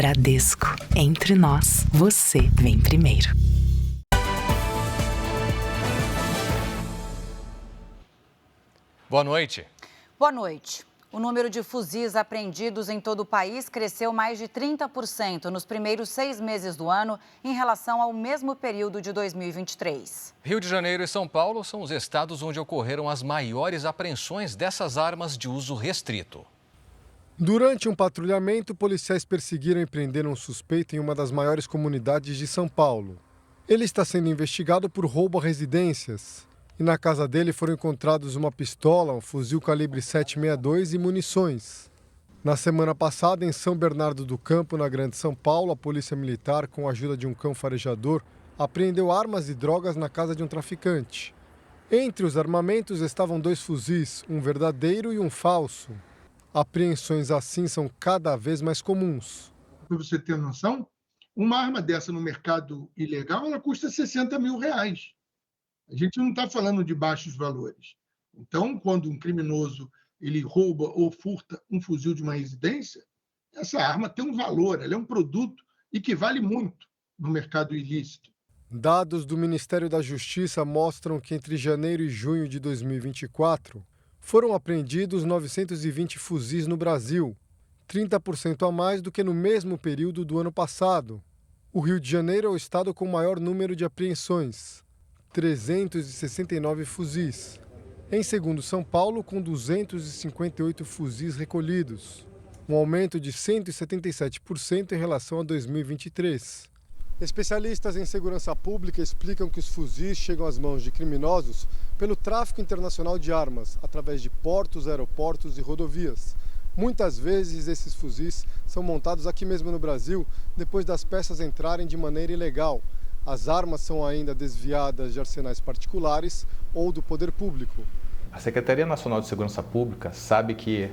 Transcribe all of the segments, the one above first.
Bradesco. Entre nós, você vem primeiro. Boa noite. Boa noite. O número de fuzis apreendidos em todo o país cresceu mais de 30% nos primeiros 6 meses do ano em relação ao mesmo período de 2023. Rio de Janeiro e São Paulo são os estados onde ocorreram as maiores apreensões dessas armas de uso restrito. Durante um patrulhamento, policiais perseguiram e prenderam um suspeito em uma das maiores comunidades de São Paulo. Ele está sendo investigado por roubo a residências. E na casa dele foram encontrados uma pistola, um fuzil calibre 7,62 e munições. Na semana passada, em São Bernardo do Campo, na Grande São Paulo, a Polícia Militar, com a ajuda de um cão farejador, apreendeu armas e drogas na casa de um traficante. Entre os armamentos estavam 2 fuzis, um verdadeiro e um falso. Apreensões assim são cada vez mais comuns. Para você ter noção, uma arma dessa no mercado ilegal, ela custa R$60 mil. A gente não está falando de baixos valores. Então, quando um criminoso ele rouba ou furta um fuzil de uma residência, essa arma tem um valor, ela é um produto e que vale muito no mercado ilícito. Dados do Ministério da Justiça mostram que entre janeiro e junho de 2024 foram apreendidos 920 fuzis no Brasil, 30% a mais do que no mesmo período do ano passado. O Rio de Janeiro é o estado com o maior número de apreensões, 369 fuzis. Em segundo, São Paulo, com 258 fuzis recolhidos, um aumento de 177% em relação a 2023. Especialistas em segurança pública explicam que os fuzis chegam às mãos de criminosos pelo tráfico internacional de armas, através de portos, aeroportos e rodovias. Muitas vezes esses fuzis são montados aqui mesmo no Brasil, depois das peças entrarem de maneira ilegal. As armas são ainda desviadas de arsenais particulares ou do poder público. A Secretaria Nacional de Segurança Pública sabe que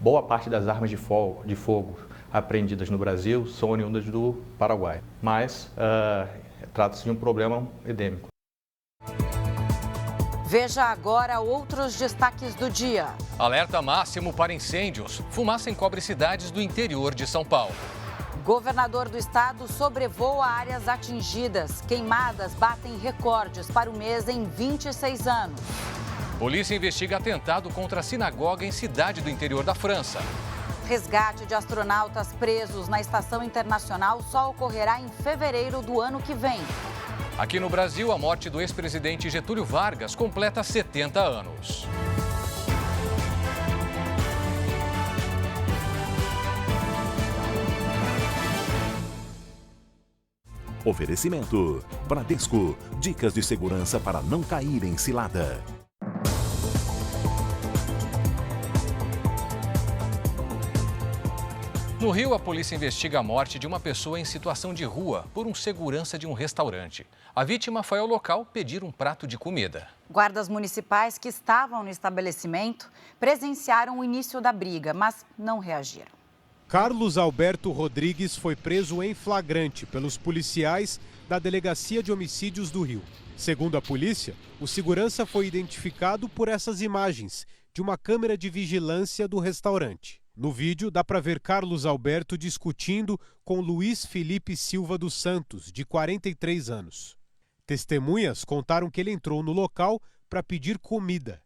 boa parte das armas de fogo apreendidas no Brasil são oriundas do Paraguai, mas trata-se de um problema endêmico. Veja agora outros destaques do dia. Alerta máximo para incêndios. Fumaça encobre cidades do interior de São Paulo. Governador do estado sobrevoa áreas atingidas. Queimadas batem recordes para o mês em 26 anos. Polícia investiga atentado contra a sinagoga em cidade do interior da França. Resgate de astronautas presos na Estação Internacional só ocorrerá em fevereiro do ano que vem. Aqui no Brasil, a morte do ex-presidente Getúlio Vargas completa 70 anos. Oferecimento: Bradesco. Dicas de segurança para não cair em cilada. No Rio, a polícia investiga a morte de uma pessoa em situação de rua por um segurança de um restaurante. A vítima foi ao local pedir um prato de comida. Guardas municipais que estavam no estabelecimento presenciaram o início da briga, mas não reagiram. Carlos Alberto Rodrigues foi preso em flagrante pelos policiais da Delegacia de Homicídios do Rio. Segundo a polícia, o segurança foi identificado por essas imagens de uma câmera de vigilância do restaurante. No vídeo, dá para ver Carlos Alberto discutindo com Luiz Felipe Silva dos Santos, de 43 anos. Testemunhas contaram que ele entrou no local para pedir comida.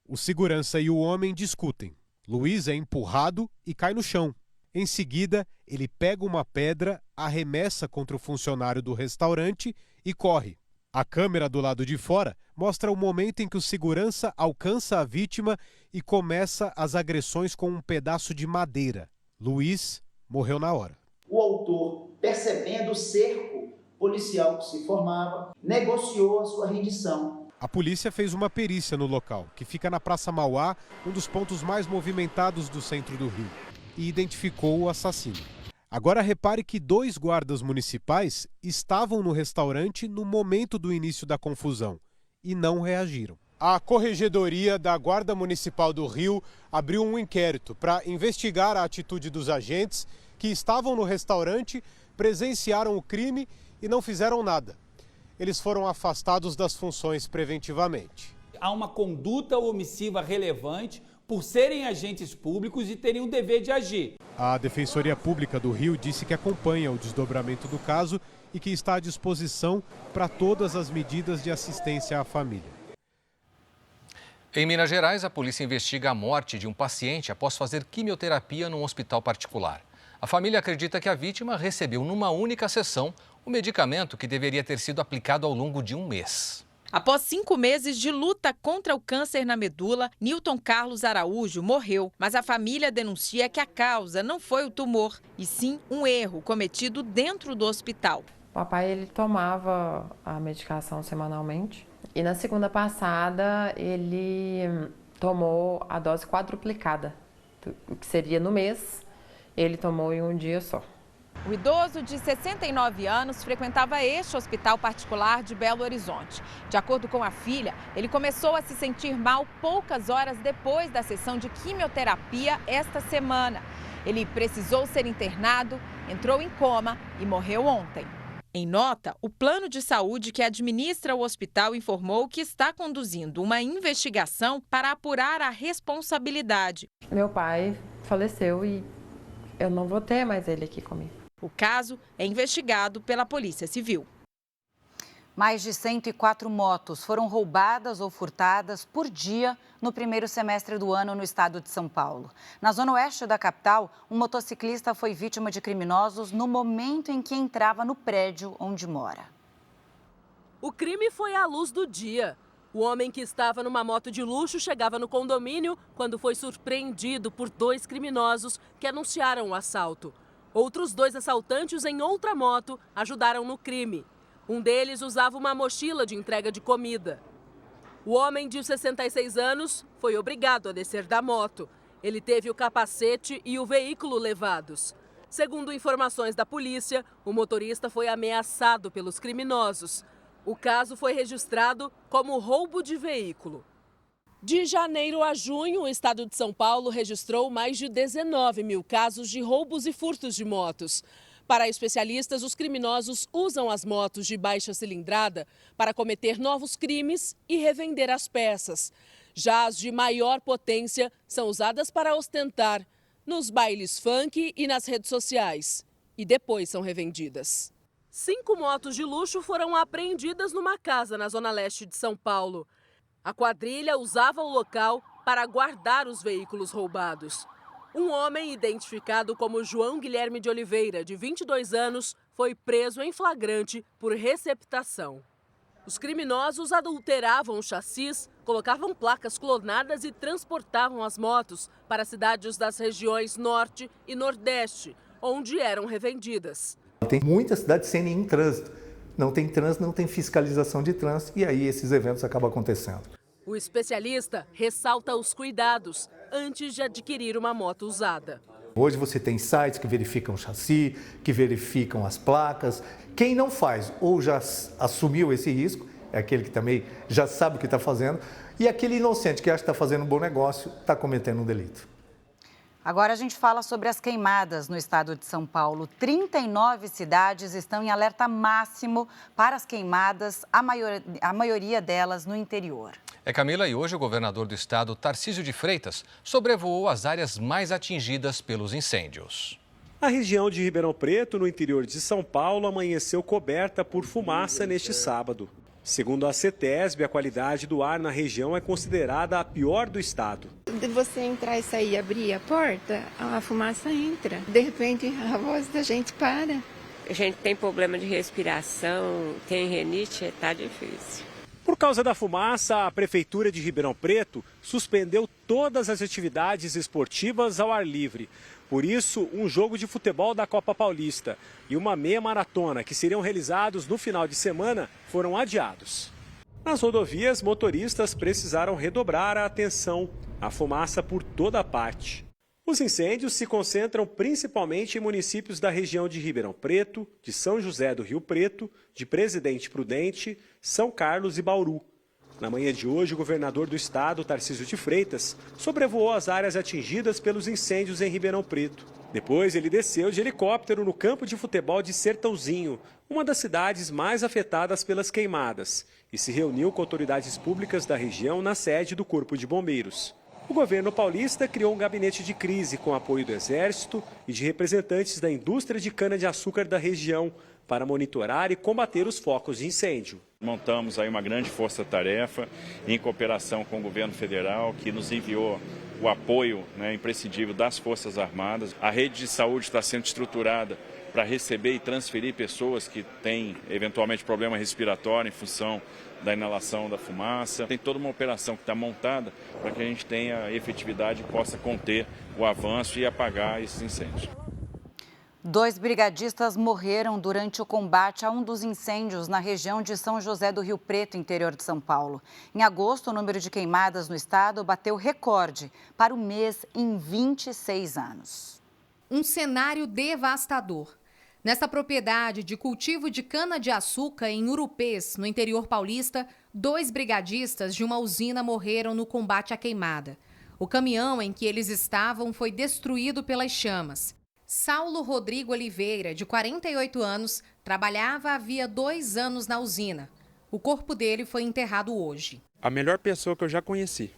O segurança e o homem discutem. Luiz é empurrado e cai no chão. Em seguida, ele pega uma pedra, arremessa contra o funcionário do restaurante e corre. A câmera do lado de fora mostra o momento em que o segurança alcança a vítima e começa as agressões com um pedaço de madeira. Luiz morreu na hora. O autor, percebendo o cerco policial que se formava, negociou a sua rendição. A polícia fez uma perícia no local, que fica na Praça Mauá, um dos pontos mais movimentados do centro do Rio, e identificou o assassino. Agora repare que 2 guardas municipais estavam no restaurante no momento do início da confusão e não reagiram. A Corregedoria da Guarda Municipal do Rio abriu um inquérito para investigar a atitude dos agentes que estavam no restaurante, presenciaram o crime e não fizeram nada. Eles foram afastados das funções preventivamente. Há uma conduta omissiva relevante por serem agentes públicos e terem o dever de agir. A Defensoria Pública do Rio disse que acompanha o desdobramento do caso e que está à disposição para todas as medidas de assistência à família. Em Minas Gerais, a polícia investiga a morte de um paciente após fazer quimioterapia num hospital particular. A família acredita que a vítima recebeu numa única sessão o medicamento que deveria ter sido aplicado ao longo de um mês. Após 5 meses de luta contra o câncer na medula, Newton Carlos Araújo morreu. Mas a família denuncia que a causa não foi o tumor, e sim um erro cometido dentro do hospital. O papai ele tomava a medicação semanalmente e na segunda passada ele tomou a dose quadruplicada, o que seria no mês, ele tomou em um dia só. O idoso de 69 anos frequentava este hospital particular de Belo Horizonte. De acordo com a filha, ele começou a se sentir mal poucas horas depois da sessão de quimioterapia esta semana. Ele precisou ser internado, entrou em coma e morreu ontem. Em nota, o plano de saúde que administra o hospital informou que está conduzindo uma investigação para apurar a responsabilidade. Meu pai faleceu e eu não vou ter mais ele aqui comigo. O caso é investigado pela Polícia Civil. Mais de 104 motos foram roubadas ou furtadas por dia no primeiro semestre do ano no estado de São Paulo. Na zona oeste da capital, um motociclista foi vítima de criminosos no momento em que entrava no prédio onde mora. O crime foi à luz do dia. O homem que estava numa moto de luxo chegava no condomínio quando foi surpreendido por 2 criminosos que anunciaram o assalto. Outros 2 assaltantes em outra moto ajudaram no crime. Um deles usava uma mochila de entrega de comida. O homem de 66 anos foi obrigado a descer da moto. Ele teve o capacete e o veículo levados. Segundo informações da polícia, o motorista foi ameaçado pelos criminosos. O caso foi registrado como roubo de veículo. De janeiro a junho, o estado de São Paulo registrou mais de 19 mil casos de roubos e furtos de motos. Para especialistas, os criminosos usam as motos de baixa cilindrada para cometer novos crimes e revender as peças. Já as de maior potência são usadas para ostentar nos bailes funk e nas redes sociais. E depois são revendidas. 5 motos de luxo foram apreendidas numa casa na zona leste de São Paulo. A quadrilha usava o local para guardar os veículos roubados. Um homem identificado como João Guilherme de Oliveira, de 22 anos, foi preso em flagrante por receptação. Os criminosos adulteravam os chassis, colocavam placas clonadas e transportavam as motos para cidades das regiões Norte e Nordeste, onde eram revendidas. Tem muitas cidades sem nenhum trânsito. Não tem trânsito, não tem fiscalização de trânsito e aí esses eventos acabam acontecendo. O especialista ressalta os cuidados antes de adquirir uma moto usada. Hoje você tem sites que verificam o chassi, que verificam as placas. Quem não faz ou já assumiu esse risco, é aquele que também já sabe o que está fazendo, e aquele inocente que acha que está fazendo um bom negócio, está cometendo um delito. Agora a gente fala sobre as queimadas no estado de São Paulo. 39 cidades estão em alerta máximo para as queimadas, a maioria delas no interior. Camila, e hoje o governador do estado, Tarcísio de Freitas, sobrevoou as áreas mais atingidas pelos incêndios. A região de Ribeirão Preto, no interior de São Paulo, amanheceu coberta por fumaça neste sábado. Segundo a CETESB, a qualidade do ar na região é considerada a pior do estado. De você entrar e sair e abrir a porta, a fumaça entra. De repente, a voz da gente para. A gente tem problema de respiração, tem rinite, está difícil. Por causa da fumaça, a Prefeitura de Ribeirão Preto suspendeu todas as atividades esportivas ao ar livre. Por isso, um jogo de futebol da Copa Paulista e uma meia maratona que seriam realizados no final de semana foram adiados. Nas rodovias, motoristas precisaram redobrar a atenção. A fumaça por toda parte. Os incêndios se concentram principalmente em municípios da região de Ribeirão Preto, de São José do Rio Preto, de Presidente Prudente, São Carlos e Bauru. Na manhã de hoje, o governador do estado, Tarcísio de Freitas, sobrevoou as áreas atingidas pelos incêndios em Ribeirão Preto. Depois, ele desceu de helicóptero no campo de futebol de Sertãozinho, uma das cidades mais afetadas pelas queimadas, e se reuniu com autoridades públicas da região na sede do Corpo de Bombeiros. O governo paulista criou um gabinete de crise com apoio do Exército e de representantes da indústria de cana-de-açúcar da região para monitorar e combater os focos de incêndio. Montamos aí uma grande força-tarefa em cooperação com o governo federal, que nos enviou o apoio imprescindível das Forças Armadas. A rede de saúde está sendo estruturada para receber e transferir pessoas que têm eventualmente problema respiratório em função da inalação da fumaça. Tem toda uma operação que está montada para que a gente tenha efetividade e possa conter o avanço e apagar esses incêndios. 2 brigadistas morreram durante o combate a um dos incêndios na região de São José do Rio Preto, interior de São Paulo. Em agosto, o número de queimadas no estado bateu recorde para o mês em 26 anos. Um cenário devastador. Nesta propriedade de cultivo de cana-de-açúcar em Urupês, no interior paulista, 2 brigadistas de uma usina morreram no combate à queimada. O caminhão em que eles estavam foi destruído pelas chamas. Saulo Rodrigo Oliveira, de 48 anos, trabalhava havia 2 anos na usina. O corpo dele foi enterrado hoje. A melhor pessoa que eu já conheci.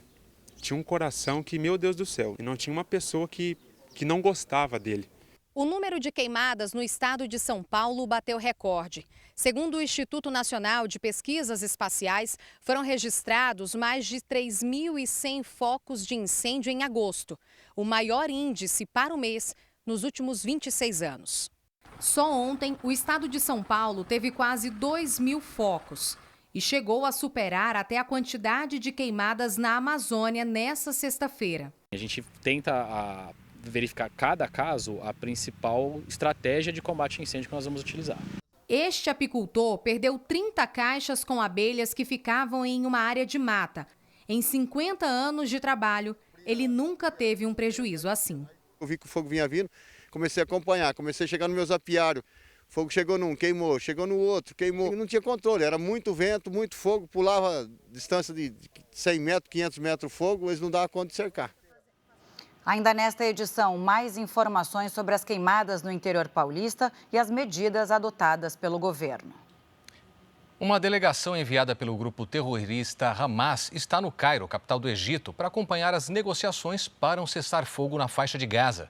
Tinha um coração que, meu Deus do céu, e não tinha uma pessoa que não gostava dele. O número de queimadas no estado de São Paulo bateu recorde. Segundo o Instituto Nacional de Pesquisas Espaciais, foram registrados mais de 3.100 focos de incêndio em agosto, o maior índice para o mês nos últimos 26 anos. Só ontem, o estado de São Paulo teve quase 2.000 focos e chegou a superar até a quantidade de queimadas na Amazônia nesta sexta-feira. A gente tenta verificar cada caso a principal estratégia de combate a incêndio que nós vamos utilizar. Este apicultor perdeu 30 caixas com abelhas que ficavam em uma área de mata. Em 50 anos de trabalho, ele nunca teve um prejuízo assim. Eu vi que o fogo vinha vindo, comecei a acompanhar, comecei a chegar no meus apiários. O fogo chegou num, queimou, chegou no outro, queimou. Não tinha controle, era muito vento, muito fogo, pulava distância de 100 metros, 500 metros fogo, eles não davam conta de cercar. Ainda nesta edição, mais informações sobre as queimadas no interior paulista e as medidas adotadas pelo governo. Uma delegação enviada pelo grupo terrorista Hamas está no Cairo, capital do Egito, para acompanhar as negociações para um cessar-fogo na faixa de Gaza.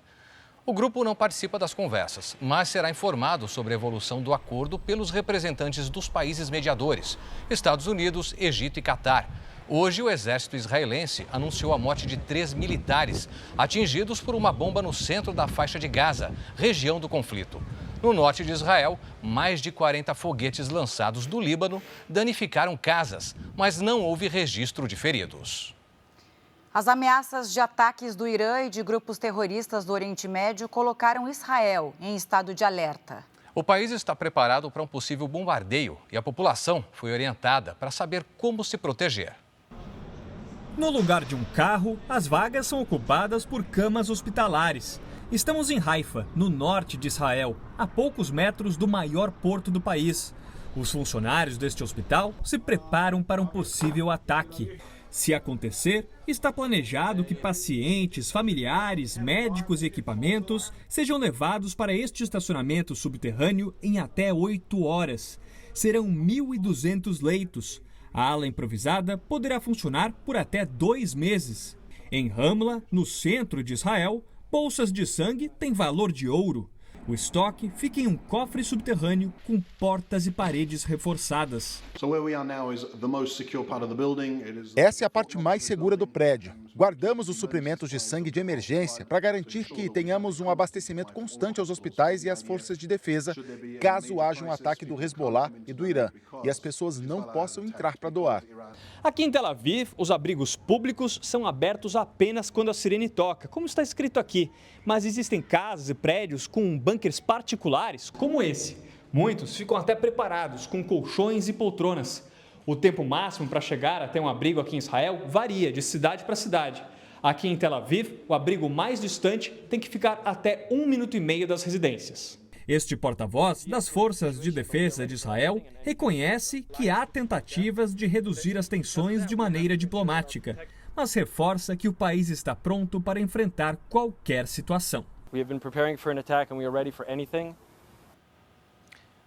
O grupo não participa das conversas, mas será informado sobre a evolução do acordo pelos representantes dos países mediadores, Estados Unidos, Egito e Catar. Hoje, o exército israelense anunciou a morte de 3 militares atingidos por uma bomba no centro da faixa de Gaza, região do conflito. No norte de Israel, mais de 40 foguetes lançados do Líbano danificaram casas, mas não houve registro de feridos. As ameaças de ataques do Irã e de grupos terroristas do Oriente Médio colocaram Israel em estado de alerta. O país está preparado para um possível bombardeio e a população foi orientada para saber como se proteger. No lugar de um carro, as vagas são ocupadas por camas hospitalares. Estamos em Haifa, no norte de Israel, a poucos metros do maior porto do país. Os funcionários deste hospital se preparam para um possível ataque. Se acontecer, está planejado que pacientes, familiares, médicos e equipamentos sejam levados para este estacionamento subterrâneo em até 8 horas. Serão 1.200 leitos. A ala improvisada poderá funcionar por até 2 meses. Em Ramla, no centro de Israel, bolsas de sangue têm valor de ouro. O estoque fica em um cofre subterrâneo com portas e paredes reforçadas. Essa é a parte mais segura do prédio. Guardamos os suprimentos de sangue de emergência para garantir que tenhamos um abastecimento constante aos hospitais e às forças de defesa, caso haja um ataque do Hezbollah e do Irã, e as pessoas não possam entrar para doar. Aqui em Tel Aviv, os abrigos públicos são abertos apenas quando a sirene toca, como está escrito aqui. Mas existem casas e prédios com bunkers particulares, como esse. Muitos ficam até preparados, com colchões e poltronas. O tempo máximo para chegar até um abrigo aqui em Israel varia de cidade para cidade. Aqui em Tel Aviv, o abrigo mais distante tem que ficar até 1,5 minutos das residências. Este porta-voz das Forças de Defesa de Israel reconhece que há tentativas de reduzir as tensões de maneira diplomática, mas reforça que o país está pronto para enfrentar qualquer situação.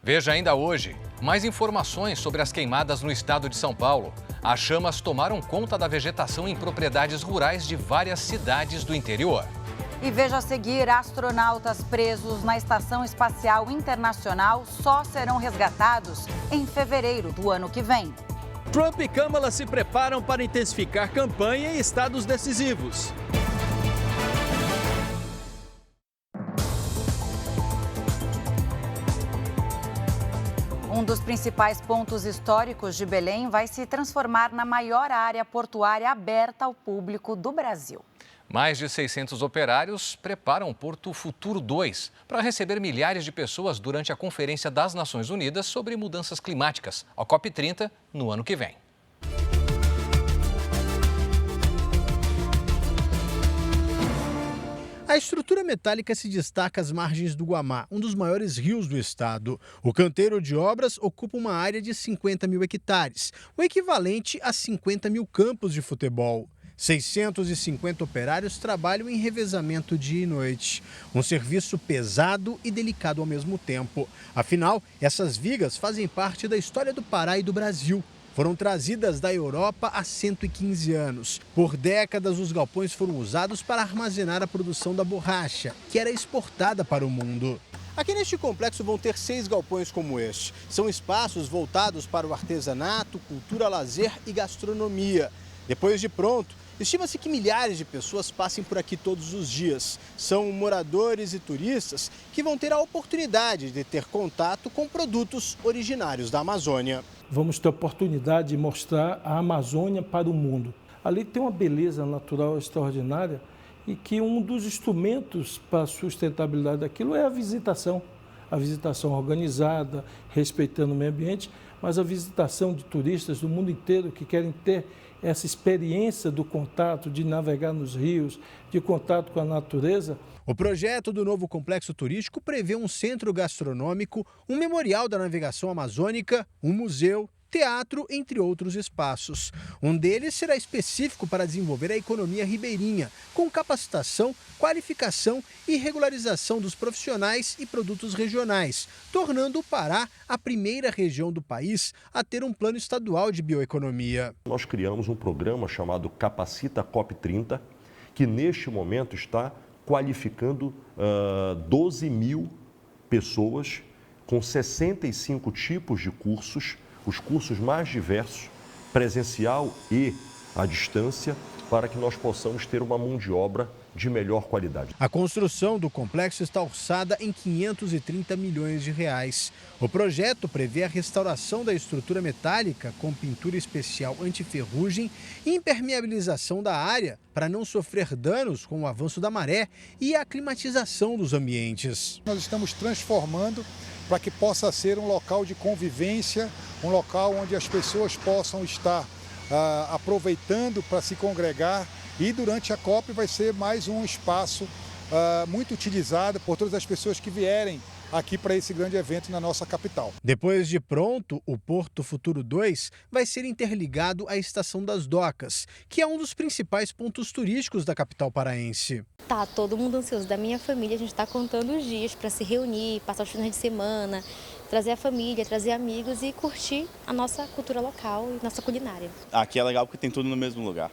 Veja ainda hoje mais informações sobre as queimadas no estado de São Paulo. As chamas tomaram conta da vegetação em propriedades rurais de várias cidades do interior. E veja a seguir, astronautas presos na Estação Espacial Internacional só serão resgatados em fevereiro do ano que vem. Trump e Kamala se preparam para intensificar campanha em estados decisivos. Um dos principais pontos históricos de Belém vai se transformar na maior área portuária aberta ao público do Brasil. Mais de 600 operários preparam o Porto Futuro 2 para receber milhares de pessoas durante a Conferência das Nações Unidas sobre Mudanças Climáticas, a COP30, no ano que vem. A estrutura metálica se destaca às margens do Guamá, um dos maiores rios do estado. O canteiro de obras ocupa uma área de 50 mil hectares, o equivalente a 50 mil campos de futebol. 650 operários trabalham em revezamento dia e noite. Um serviço pesado e delicado ao mesmo tempo. Afinal, essas vigas fazem parte da história do Pará e do Brasil. Foram trazidas da Europa há 115 anos. Por décadas, os galpões foram usados para armazenar a produção da borracha, que era exportada para o mundo. Aqui neste complexo vão ter 6 galpões como este. São espaços voltados para o artesanato, cultura, lazer e gastronomia. Depois de pronto, estima-se que milhares de pessoas passem por aqui todos os dias. São moradores e turistas que vão ter a oportunidade de ter contato com produtos originários da Amazônia. Vamos ter a oportunidade de mostrar a Amazônia para o mundo. Ali tem uma beleza natural extraordinária e que um dos instrumentos para a sustentabilidade daquilo é a visitação organizada, respeitando o meio ambiente, mas a visitação de turistas do mundo inteiro que querem ter essa experiência do contato, de navegar nos rios, de contato com a natureza. O projeto do novo complexo turístico prevê um centro gastronômico, um memorial da navegação amazônica, um museu, teatro, entre outros espaços. Um deles será específico para desenvolver a economia ribeirinha, com capacitação, qualificação e regularização dos profissionais e produtos regionais, tornando o Pará a primeira região do país a ter um plano estadual de bioeconomia. Nós criamos um programa chamado Capacita COP30, que neste momento está qualificando 12 mil pessoas com 65 tipos de cursos, os cursos mais diversos, presencial e à distância, para que nós possamos ter uma mão de obra de melhor qualidade. A construção do complexo está orçada em 530 milhões de reais. O projeto prevê a restauração da estrutura metálica com pintura especial antiferrugem e impermeabilização da área para não sofrer danos com o avanço da maré e a climatização dos ambientes. Nós estamos transformando para que possa ser um local de convivência, um local onde as pessoas possam estar aproveitando para se congregar, e durante a COP vai ser mais um espaço muito utilizado por todas as pessoas que vierem aqui para esse grande evento na nossa capital. Depois de pronto, o Porto Futuro 2 vai ser interligado à Estação das Docas, que é um dos principais pontos turísticos da capital paraense. Tá todo mundo ansioso. Da minha família, a gente está contando os dias para se reunir, passar os finais de semana, trazer a família, trazer amigos e curtir a nossa cultura local e nossa culinária. Aqui é legal porque tem tudo no mesmo lugar.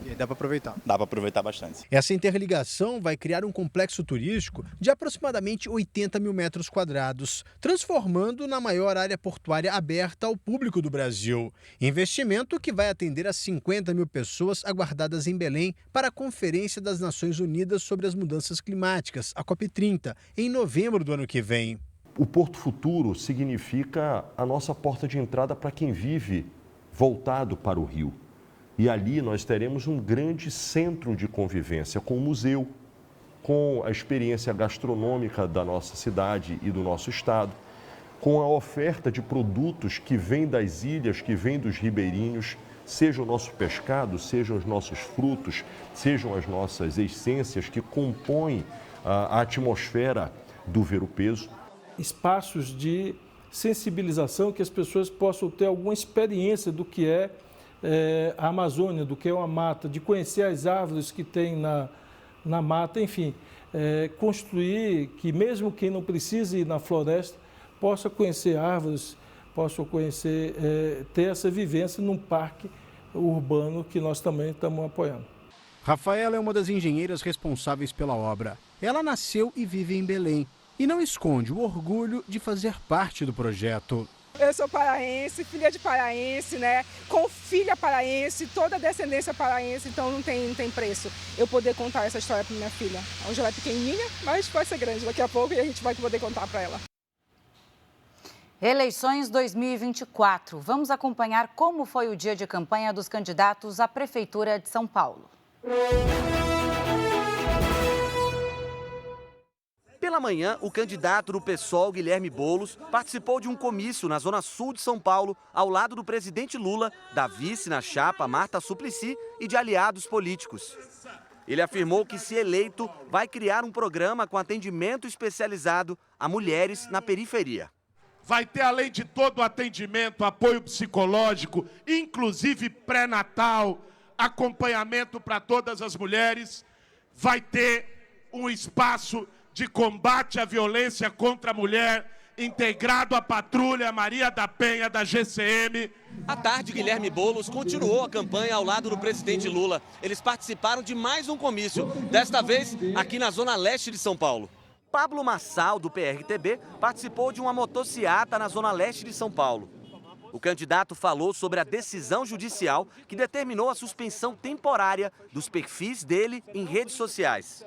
E aí dá para aproveitar? Dá para aproveitar bastante. Essa interligação vai criar um complexo turístico de aproximadamente 80 mil metros quadrados, transformando na maior área portuária aberta ao público do Brasil. Investimento que vai atender a 50 mil pessoas aguardadas em Belém para a Conferência das Nações Unidas sobre as Mudanças Climáticas, a COP30, em novembro do ano que vem. O Porto Futuro significa a nossa porta de entrada para quem vive voltado para o rio. E ali nós teremos um grande centro de convivência com o museu, com a experiência gastronômica da nossa cidade e do nosso estado, com a oferta de produtos que vêm das ilhas, que vêm dos ribeirinhos, seja o nosso pescado, sejam os nossos frutos, sejam as nossas essências que compõem a atmosfera do Ver-o-Peso. Espaços de sensibilização que as pessoas possam ter alguma experiência do que é a Amazônia, do que é uma mata, de conhecer as árvores que tem na mata, enfim, construir que mesmo quem não precise ir na floresta possa conhecer árvores, possa conhecer, ter essa vivência num parque urbano que nós também estamos apoiando. Rafaela é uma das engenheiras responsáveis pela obra. Ela nasceu e vive em Belém e não esconde o orgulho de fazer parte do projeto. Eu sou paraense, filha de paraense, né? Com filha paraense, toda a descendência paraense, então não tem preço eu poder contar essa história para minha filha. Hoje ela é pequenininha, mas vai ser grande daqui a pouco e a gente vai poder contar para ela. Eleições 2024. Vamos acompanhar como foi o dia de campanha dos candidatos à Prefeitura de São Paulo. Pela manhã, o candidato do PSOL, Guilherme Boulos, participou de um comício na zona sul de São Paulo, ao lado do presidente Lula, da vice na chapa Marta Suplicy e de aliados políticos. Ele afirmou que, se eleito, vai criar um programa com atendimento especializado a mulheres na periferia. Vai ter, além de todo o atendimento, apoio psicológico, inclusive pré-natal, acompanhamento para todas as mulheres, vai ter um espaço de combate à violência contra a mulher, integrado à patrulha Maria da Penha da GCM. À tarde, Guilherme Boulos continuou a campanha ao lado do presidente Lula. Eles participaram de mais um comício, desta vez aqui na zona leste de São Paulo. Pablo Massal, do PRTB, participou de uma motociata na zona leste de São Paulo. O candidato falou sobre a decisão judicial que determinou a suspensão temporária dos perfis dele em redes sociais.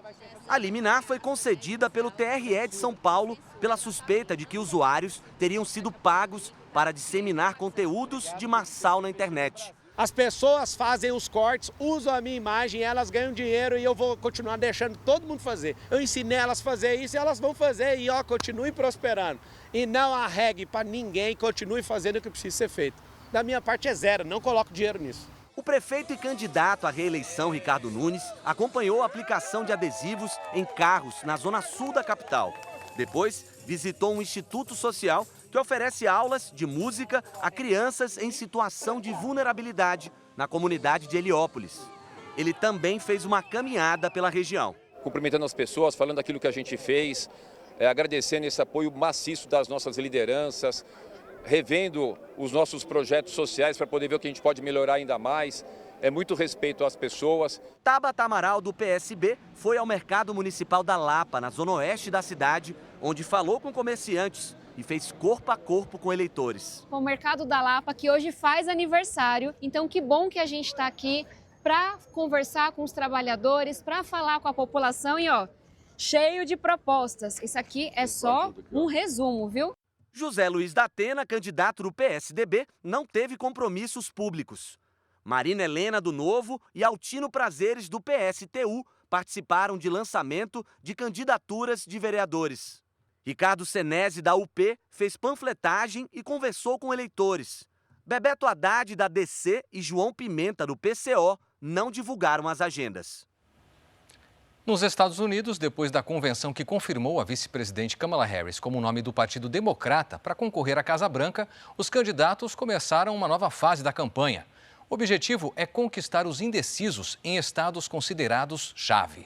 A liminar foi concedida pelo TRE de São Paulo pela suspeita de que usuários teriam sido pagos para disseminar conteúdos de Massal na internet. As pessoas fazem os cortes, usam a minha imagem, elas ganham dinheiro e eu vou continuar deixando todo mundo fazer. Eu ensinei elas a fazer isso e elas vão fazer e continuem prosperando. E não arregue para ninguém, continue fazendo o que precisa ser feito. Da minha parte é zero, não coloco dinheiro nisso. O prefeito e candidato à reeleição, Ricardo Nunes, acompanhou a aplicação de adesivos em carros na zona sul da capital. Depois, visitou um instituto social que oferece aulas de música a crianças em situação de vulnerabilidade na comunidade de Heliópolis. Ele também fez uma caminhada pela região. Cumprimentando as pessoas, falando daquilo que a gente fez, agradecendo esse apoio maciço das nossas lideranças, revendo os nossos projetos sociais para poder ver o que a gente pode melhorar ainda mais. É muito respeito às pessoas. Tabata Amaral, do PSB, foi ao Mercado Municipal da Lapa, na zona oeste da cidade, onde falou com comerciantes e fez corpo a corpo com eleitores. O Mercado da Lapa, que hoje faz aniversário, então que bom que a gente está aqui para conversar com os trabalhadores, para falar com a população e cheio de propostas. Isso aqui é só um resumo, viu? José Luiz da Atena, candidato do PSDB, não teve compromissos públicos. Marina Helena, do Novo, e Altino Prazeres, do PSTU, participaram de lançamento de candidaturas de vereadores. Ricardo Senese, da UP, fez panfletagem e conversou com eleitores. Bebeto Haddad, da DC, e João Pimenta, do PCO, não divulgaram as agendas. Nos Estados Unidos, depois da convenção que confirmou a vice-presidente Kamala Harris como o nome do Partido Democrata para concorrer à Casa Branca, os candidatos começaram uma nova fase da campanha. O objetivo é conquistar os indecisos em estados considerados chave.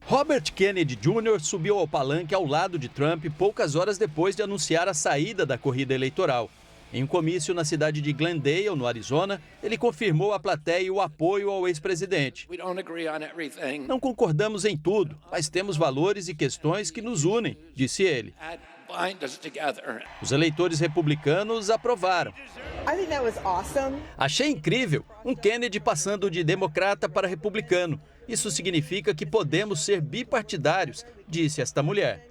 Robert Kennedy Jr. subiu ao palanque ao lado de Trump poucas horas depois de anunciar a saída da corrida eleitoral. Em um comício na cidade de Glendale, no Arizona, ele confirmou à plateia o apoio ao ex-presidente. Não concordamos em tudo, mas temos valores e questões que nos unem, disse ele. Os eleitores republicanos aprovaram. Achei incrível, um Kennedy passando de democrata para republicano. Isso significa que podemos ser bipartidários, disse esta mulher.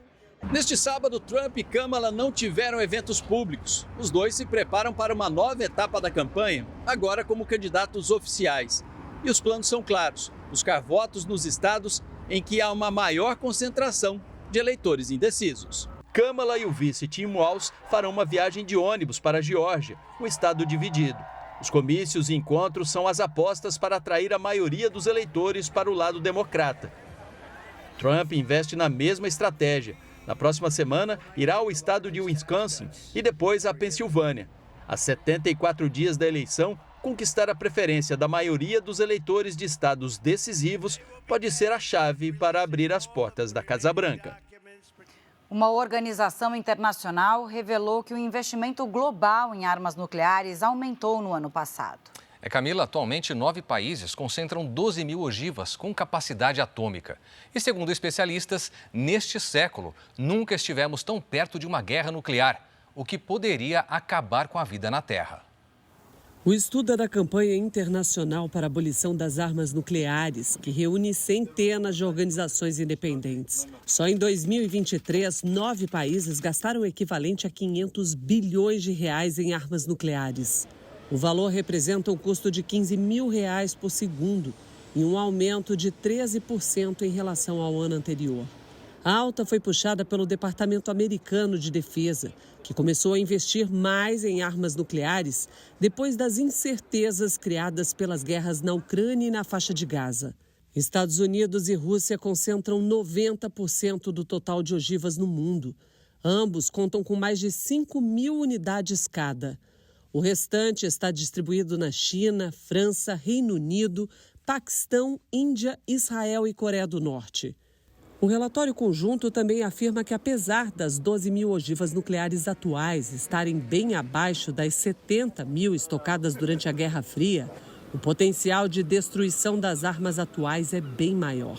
Neste sábado, Trump e Kamala não tiveram eventos públicos. Os dois se preparam para uma nova etapa da campanha, agora como candidatos oficiais. E os planos são claros: buscar votos nos estados em que há uma maior concentração de eleitores indecisos. Kamala e o vice Tim Walz farão uma viagem de ônibus para a Geórgia, um estado dividido. Os comícios e encontros são as apostas para atrair a maioria dos eleitores para o lado democrata. Trump investe na mesma estratégia. Na próxima semana, irá ao estado de Wisconsin e depois à Pensilvânia. A 74 dias da eleição, conquistar a preferência da maioria dos eleitores de estados decisivos pode ser a chave para abrir as portas da Casa Branca. Uma organização internacional revelou que o investimento global em armas nucleares aumentou no ano passado. Camila, atualmente 9 países concentram 12 mil ogivas com capacidade atômica. E segundo especialistas, neste século, nunca estivemos tão perto de uma guerra nuclear, o que poderia acabar com a vida na Terra. O estudo é da Campanha Internacional para a Abolição das Armas Nucleares, que reúne centenas de organizações independentes. Só em 2023, 9 países gastaram o equivalente a 500 bilhões de reais em armas nucleares. O valor representa um custo de 15 mil reais por segundo e um aumento de 13% em relação ao ano anterior. A alta foi puxada pelo Departamento Americano de Defesa, que começou a investir mais em armas nucleares depois das incertezas criadas pelas guerras na Ucrânia e na faixa de Gaza. Estados Unidos e Rússia concentram 90% do total de ogivas no mundo. Ambos contam com mais de 5 mil unidades cada. O restante está distribuído na China, França, Reino Unido, Paquistão, Índia, Israel e Coreia do Norte. O relatório conjunto também afirma que, apesar das 12 mil ogivas nucleares atuais estarem bem abaixo das 70 mil estocadas durante a Guerra Fria, o potencial de destruição das armas atuais é bem maior.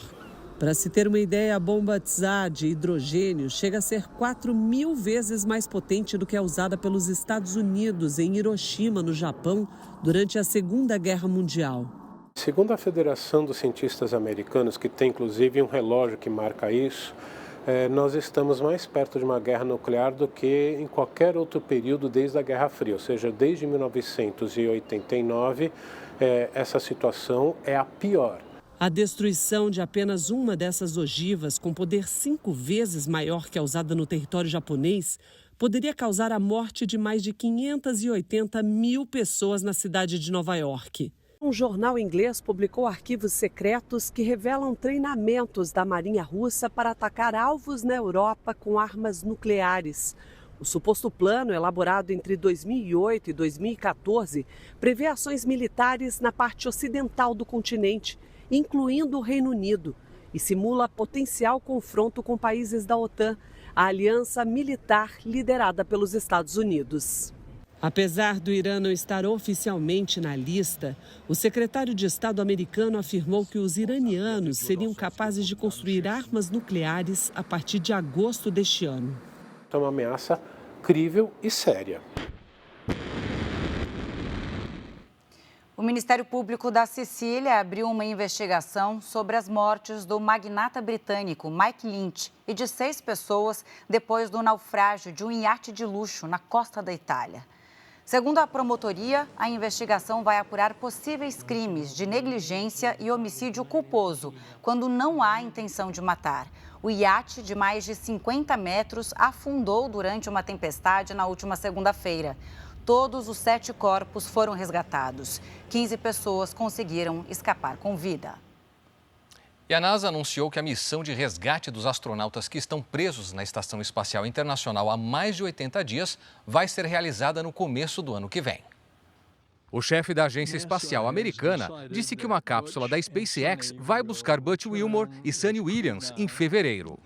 Para se ter uma ideia, a bomba Tsar de hidrogênio chega a ser 4.000 vezes mais potente do que a usada pelos Estados Unidos em Hiroshima, no Japão, durante a Segunda Guerra Mundial. Segundo a Federação dos Cientistas Americanos, que tem inclusive um relógio que marca isso, nós estamos mais perto de uma guerra nuclear do que em qualquer outro período desde a Guerra Fria, ou seja, desde 1989, essa situação é a pior. A destruição de apenas uma dessas ogivas, com poder 5 vezes maior que a usada no território japonês, poderia causar a morte de mais de 580 mil pessoas na cidade de Nova York. Um jornal inglês publicou arquivos secretos que revelam treinamentos da Marinha Russa para atacar alvos na Europa com armas nucleares. O suposto plano, elaborado entre 2008 e 2014, prevê ações militares na parte ocidental do continente, incluindo o Reino Unido, e simula potencial confronto com países da OTAN, a aliança militar liderada pelos Estados Unidos. Apesar do Irã não estar oficialmente na lista, o secretário de Estado americano afirmou que os iranianos seriam capazes de construir armas nucleares a partir de agosto deste ano. É uma ameaça crível e séria. O Ministério Público da Sicília abriu uma investigação sobre as mortes do magnata britânico Mike Lynch e de 6 pessoas depois do naufrágio de um iate de luxo na costa da Itália. Segundo a promotoria, a investigação vai apurar possíveis crimes de negligência e homicídio culposo, quando não há intenção de matar. O iate, de mais de 50 metros, afundou durante uma tempestade na última segunda-feira. Todos os 7 corpos foram resgatados. 15 pessoas conseguiram escapar com vida. E a NASA anunciou que a missão de resgate dos astronautas que estão presos na Estação Espacial Internacional há mais de 80 dias vai ser realizada no começo do ano que vem. O chefe da agência espacial americana disse que uma cápsula da SpaceX vai buscar Butch Wilmore e Suni Williams em fevereiro.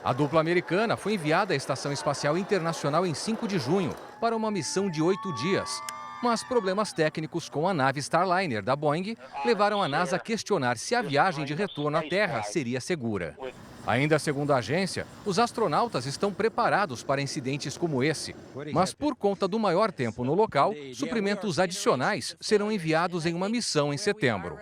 A dupla americana foi enviada à Estação Espacial Internacional em 5 de junho para uma missão de 8 dias. Mas problemas técnicos com a nave Starliner da Boeing levaram a NASA a questionar se a viagem de retorno à Terra seria segura. Ainda segundo a agência, os astronautas estão preparados para incidentes como esse. Mas por conta do maior tempo no local, suprimentos adicionais serão enviados em uma missão em setembro.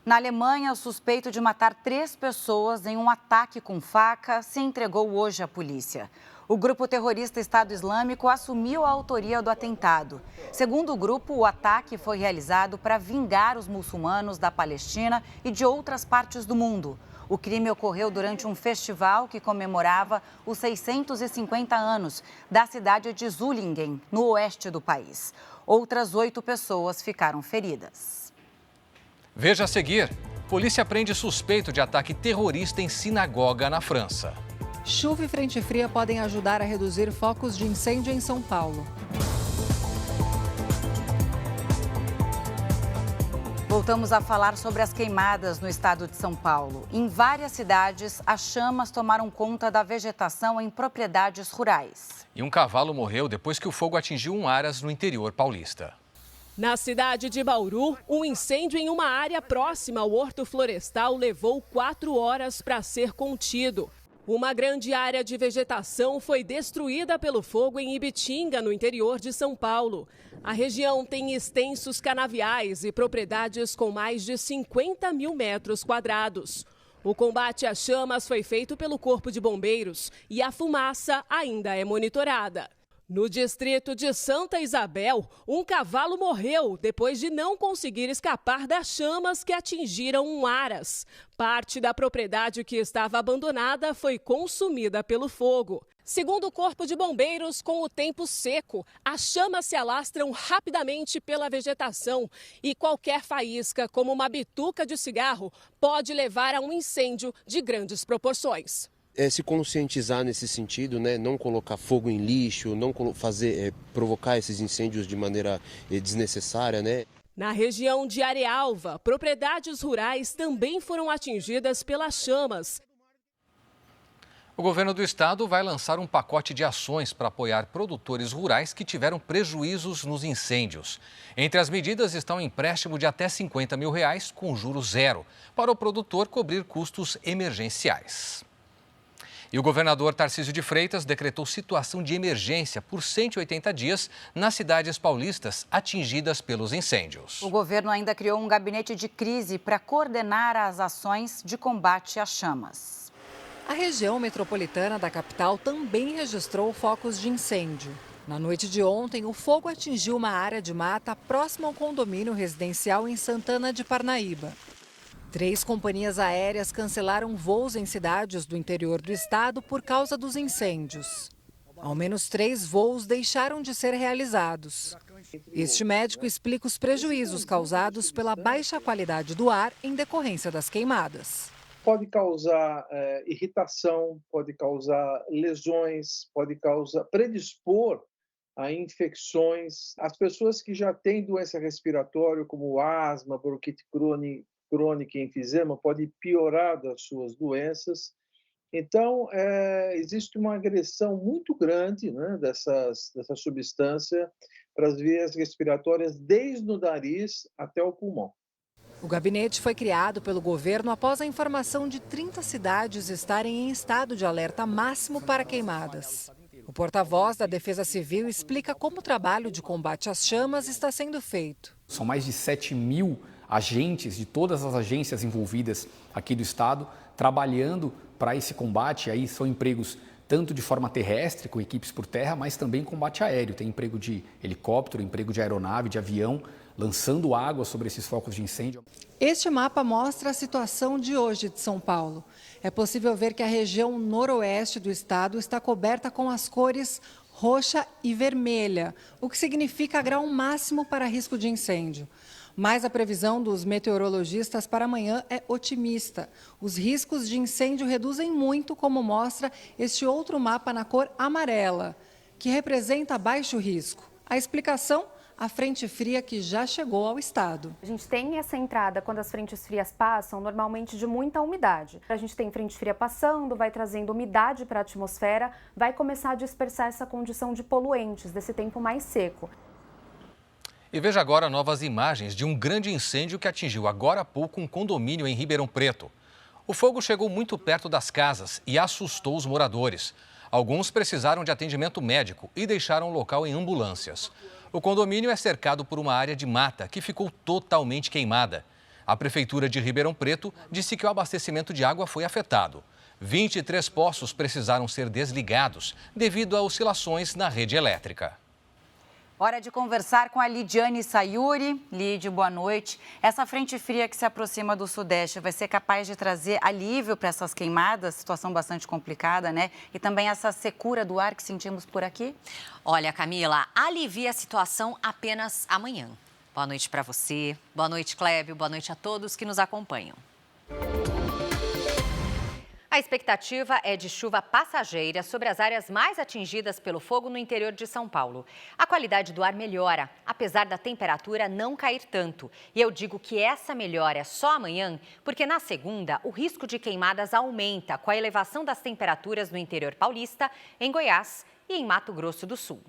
Na Alemanha, o suspeito de matar 3 pessoas em um ataque com faca se entregou hoje à polícia. O grupo terrorista Estado Islâmico assumiu a autoria do atentado. Segundo o grupo, o ataque foi realizado para vingar os muçulmanos da Palestina e de outras partes do mundo. O crime ocorreu durante um festival que comemorava os 650 anos da cidade de Zulingen, no oeste do país. Outras 8 pessoas ficaram feridas. Veja a seguir: polícia prende suspeito de ataque terrorista em sinagoga na França. Chuva e frente fria podem ajudar a reduzir focos de incêndio em São Paulo. Voltamos a falar sobre as queimadas no estado de São Paulo. Em várias cidades, as chamas tomaram conta da vegetação em propriedades rurais. E um cavalo morreu depois que o fogo atingiu um aras no interior paulista. Na cidade de Bauru, um incêndio em uma área próxima ao Horto Florestal levou 4 horas para ser contido. Uma grande área de vegetação foi destruída pelo fogo em Ibitinga, no interior de São Paulo. A região tem extensos canaviais e propriedades com mais de 50 mil metros quadrados. O combate às chamas foi feito pelo Corpo de Bombeiros e a fumaça ainda é monitorada. No distrito de Santa Isabel, um cavalo morreu depois de não conseguir escapar das chamas que atingiram um aras. Parte da propriedade que estava abandonada foi consumida pelo fogo. Segundo o Corpo de Bombeiros, com o tempo seco, as chamas se alastram rapidamente pela vegetação e qualquer faísca, como uma bituca de cigarro, pode levar a um incêndio de grandes proporções. Se conscientizar nesse sentido, né? Não colocar fogo em lixo, não provocar esses incêndios de maneira desnecessária, né? Na região de Arealva, propriedades rurais também foram atingidas pelas chamas. O governo do estado vai lançar um pacote de ações para apoiar produtores rurais que tiveram prejuízos nos incêndios. Entre as medidas estão um empréstimo de até R$50 mil com juros zero, para o produtor cobrir custos emergenciais. E o governador Tarcísio de Freitas decretou situação de emergência por 180 dias nas cidades paulistas atingidas pelos incêndios. O governo ainda criou um gabinete de crise para coordenar as ações de combate às chamas. A região metropolitana da capital também registrou focos de incêndio. Na noite de ontem, o fogo atingiu uma área de mata próxima ao condomínio residencial em Santana de Parnaíba. 3 companhias aéreas cancelaram voos em cidades do interior do estado por causa dos incêndios. Ao menos 3 voos deixaram de ser realizados. Este médico explica os prejuízos causados pela baixa qualidade do ar em decorrência das queimadas. Pode causar irritação, pode causar lesões, pode predispor a infecções. As pessoas que já têm doença respiratória, como asma, bronquite crônica e enfisema, pode piorar das suas doenças. Então, existe uma agressão muito grande, né, dessa substância para as vias respiratórias, desde o nariz até o pulmão. O gabinete foi criado pelo governo após a informação de 30 cidades estarem em estado de alerta máximo para queimadas. O porta-voz da Defesa Civil explica como o trabalho de combate às chamas está sendo feito. São mais de 7 mil agentes de todas as agências envolvidas aqui do estado trabalhando para esse combate. Aí são empregos tanto de forma terrestre, com equipes por terra, mas também combate aéreo. Tem emprego de helicóptero, emprego de aeronave, de avião, lançando água sobre esses focos de incêndio. Este mapa mostra a situação de hoje de São Paulo. É possível ver que a região noroeste do estado está coberta com as cores roxa e vermelha, o que significa grau máximo para risco de incêndio. Mas a previsão dos meteorologistas para amanhã é otimista. Os riscos de incêndio reduzem muito, como mostra este outro mapa na cor amarela, que representa baixo risco. A explicação? A frente fria que já chegou ao estado. A gente tem essa entrada, quando as frentes frias passam, normalmente de muita umidade. A gente tem frente fria passando, vai trazendo umidade para a atmosfera, vai começar a dispersar essa condição de poluentes, desse tempo mais seco. E veja agora novas imagens de um grande incêndio que atingiu agora há pouco um condomínio em Ribeirão Preto. O fogo chegou muito perto das casas e assustou os moradores. Alguns precisaram de atendimento médico e deixaram o local em ambulâncias. O condomínio é cercado por uma área de mata que ficou totalmente queimada. A Prefeitura de Ribeirão Preto disse que o abastecimento de água foi afetado. 23 poços precisaram ser desligados devido a oscilações na rede elétrica. Hora de conversar com a Lidiane Sayuri. Lid, boa noite. Essa frente fria que se aproxima do Sudeste vai ser capaz de trazer alívio para essas queimadas? Situação bastante complicada, né? E também essa secura do ar que sentimos por aqui? Olha, Camila, alivia a situação apenas amanhã. Boa noite para você, boa noite, Clébio, boa noite a todos que nos acompanham. A A expectativa é de chuva passageira sobre as áreas mais atingidas pelo fogo no interior de São Paulo. A qualidade do ar melhora, apesar da temperatura não cair tanto. E eu digo que essa melhora é só amanhã, porque na segunda o risco de queimadas aumenta com a elevação das temperaturas no interior paulista, em Goiás e em Mato Grosso do Sul.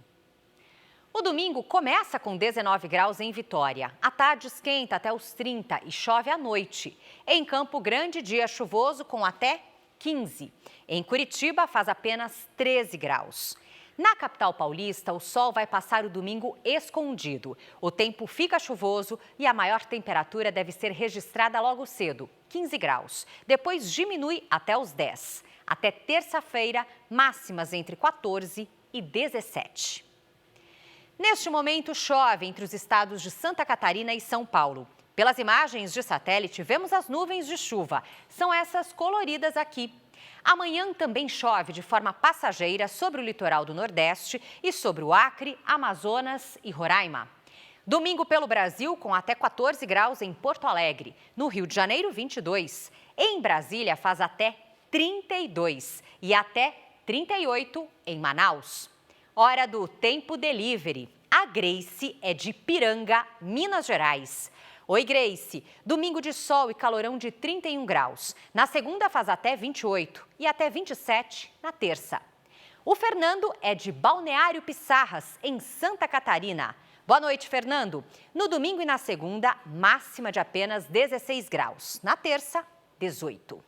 O domingo começa com 19 graus em Vitória. À tarde esquenta até os 30 e chove à noite. Em Campo Grande, dia chuvoso com até 15. Em Curitiba, faz apenas 13 graus. Na capital paulista, o sol vai passar o domingo escondido. O tempo fica chuvoso e a maior temperatura deve ser registrada logo cedo, 15 graus. Depois diminui até os 10. Até terça-feira, máximas entre 14 e 17. Neste momento, chove entre os estados de Santa Catarina e São Paulo. Pelas imagens de satélite, vemos as nuvens de chuva. São essas coloridas aqui. Amanhã também chove de forma passageira sobre o litoral do Nordeste e sobre o Acre, Amazonas e Roraima. Domingo pelo Brasil, com até 14 graus em Porto Alegre. No Rio de Janeiro, 22. Em Brasília, faz até 32 e até 38 em Manaus. Hora do Tempo Delivery. A Grace é de Piranga, Minas Gerais. Oi, Grace. Domingo de sol e calorão de 31 graus. Na segunda faz até 28 e até 27 na terça. O Fernando é de Balneário Pissarras, em Santa Catarina. Boa noite, Fernando. No domingo e na segunda, máxima de apenas 16 graus. Na terça, 18.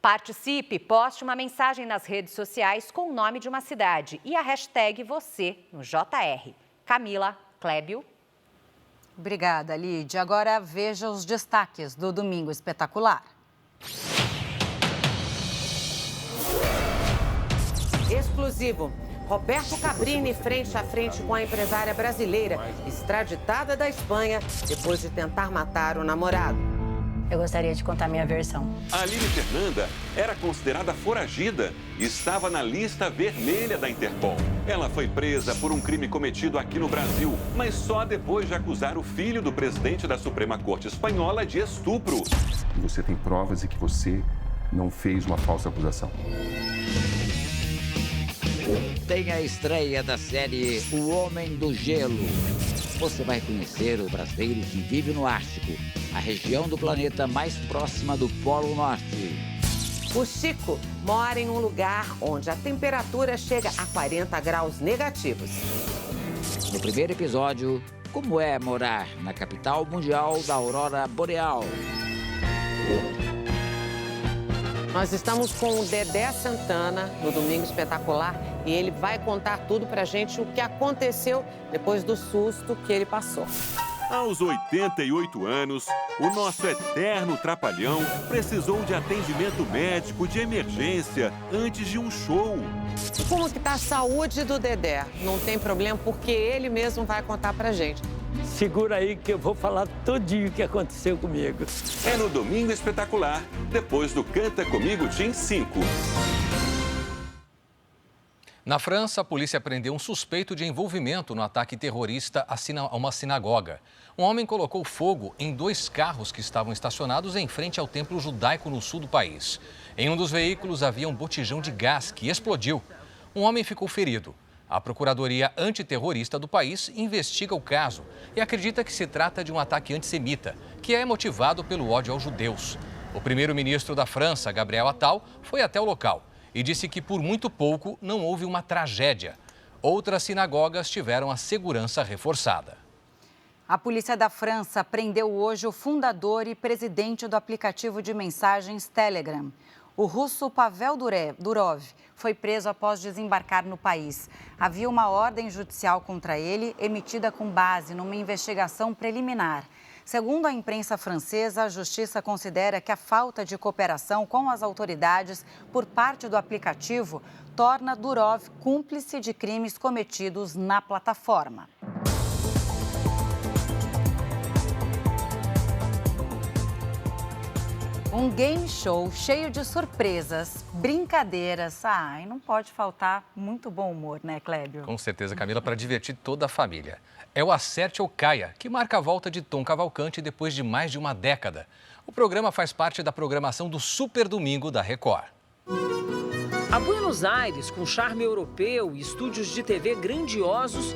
Participe, poste uma mensagem nas redes sociais com o nome de uma cidade e a hashtag você no JR. Camila, Clébio. Obrigada, Lídia. Agora veja os destaques do Domingo Espetacular. Exclusivo. Roberto Cabrini frente a frente com a empresária brasileira, extraditada da Espanha depois de tentar matar o namorado. Eu gostaria de contar minha versão. A Aline Fernanda era considerada foragida e estava na lista vermelha da Interpol. Ela foi presa por um crime cometido aqui no Brasil, mas só depois de acusar o filho do presidente da Suprema Corte Espanhola de estupro. Você tem provas de que você não fez uma falsa acusação. Tem a estreia da série O Homem do Gelo. Você vai conhecer o brasileiro que vive no Ártico, a região do planeta mais próxima do Polo Norte. O Chico mora em um lugar onde a temperatura chega a 40 graus negativos. No primeiro episódio, como é morar na capital mundial da aurora boreal. Nós estamos com o Dedé Santana no Domingo Espetacular e ele vai contar tudo pra gente o que aconteceu depois do susto que ele passou. Aos 88 anos, o nosso eterno trapalhão precisou de atendimento médico de emergência antes de um show. Como que tá a saúde do Dedé? Não tem problema porque ele mesmo vai contar pra gente. Segura aí que eu vou falar tudinho o que aconteceu comigo. É no Domingo Espetacular, depois do Canta Comigo Team 5. Na França, a polícia prendeu um suspeito de envolvimento no ataque terrorista a uma sinagoga. Um homem colocou fogo em 2 carros que estavam estacionados em frente ao templo judaico no sul do país. Em um dos veículos havia um botijão de gás que explodiu. Um homem ficou ferido. A Procuradoria Antiterrorista do país investiga o caso e acredita que se trata de um ataque antissemita, que é motivado pelo ódio aos judeus. O primeiro-ministro da França, Gabriel Attal, foi até o local e disse que por muito pouco não houve uma tragédia. Outras sinagogas tiveram a segurança reforçada. A polícia da França prendeu hoje o fundador e presidente do aplicativo de mensagens Telegram. O russo Pavel Durov foi preso após desembarcar no país. Havia uma ordem judicial contra ele, emitida com base numa investigação preliminar. Segundo a imprensa francesa, a justiça considera que a falta de cooperação com as autoridades por parte do aplicativo torna Durov cúmplice de crimes cometidos na plataforma. Um game show cheio de surpresas, brincadeiras. E não pode faltar muito bom humor, né, Clébio? Com certeza, Camila, para divertir toda a família. É o Acerte ou Caia, que marca a volta de Tom Cavalcante depois de mais de uma década. O programa faz parte da programação do Super Domingo da Record. A Buenos Aires, com charme europeu e estúdios de TV grandiosos,